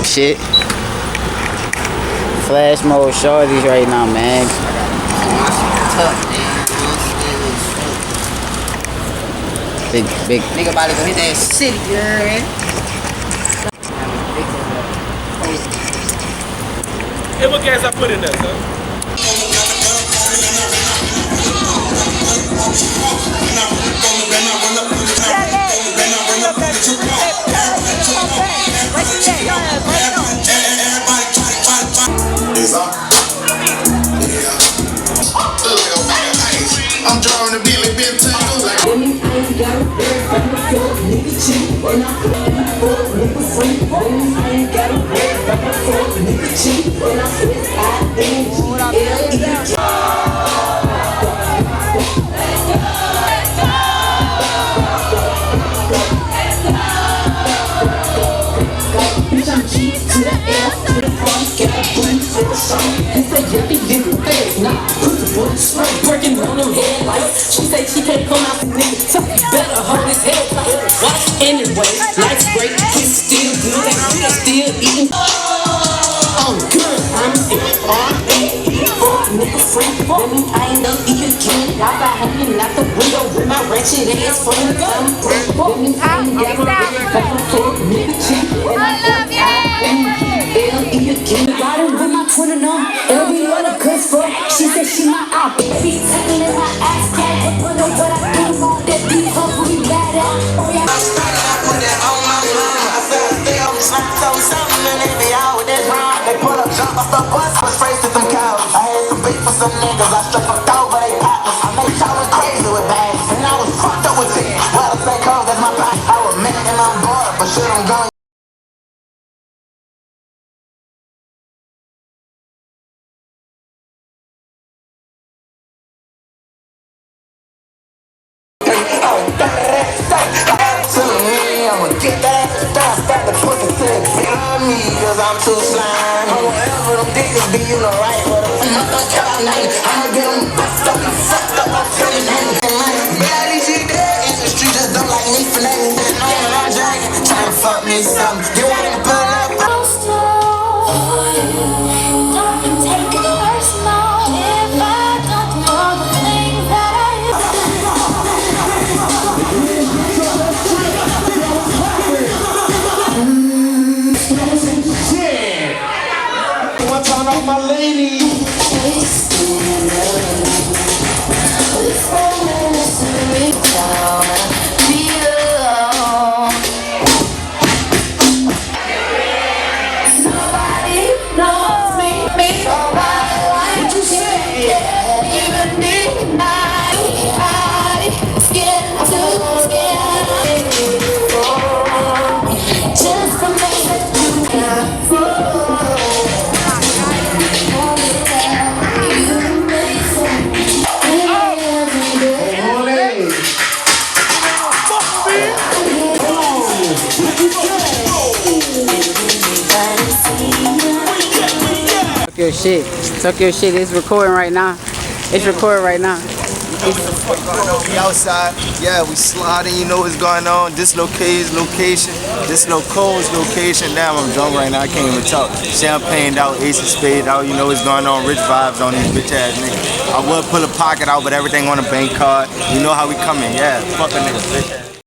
Shit. Flash mode shorties right now, man. Big. Nigga about to go hit that city, girl. Hey, what gas I put in there, son? I'm drawing a Billy Big tangle like working on them headlights. She say she can't come out, nigga. So better hold his head tight. Watch anyway. Life's great, he's still good. They still eating. Oh, good. I'm nigga free. Women, I ain't no eating king. Y'all by hanging out the window with my wretched ass from the gun. Women, I ain't got no nigga cheap. I love you. Riding with my twin and on every other cuss for. She said she my op. Baby, taking in my ass crack. But know what I do on that beat. Hopefully got out. Oh yeah. I started out with that on my mind. I said I stay on the slap, tell me something, and they be out with that rhyme. They pull up, jump off the bus, was raised to them cows. I had some beef with some niggas. I struck fucked over they partners. I made y'all was crazy with bags, and I was fucked up with it. Well, it's that cold, that's my pack. I was mad and I'm bored, but shit, I'm going. Get that ass start the pussy to behind me, cause I'm too slimy. However, them niggas be, you know, right, but I'ma get them fucked up and fucked up, I'm telling you. Bad shit there in the street, just don't like me for nothing. I'm dragging, trying to fuck me something. You wanna pull up? Don't take it personal if I don't know the things that I turn off my lady. Nobody knows me. Nobody likes you. Even me. Nobody scared to just to make you Talk your shit. It's recording right now. It's recording right now. We outside, yeah, we sliding, you know what's going on. This location, this Cole's location. Damn, I'm drunk right now, I can't even talk. Champagne out, ace of spade out, you know what's going on. Rich vibes on these bitch ass niggas. I would pull a pocket out, but everything on a bank card. You know how we coming, yeah, fuck a nigga, bitch ass.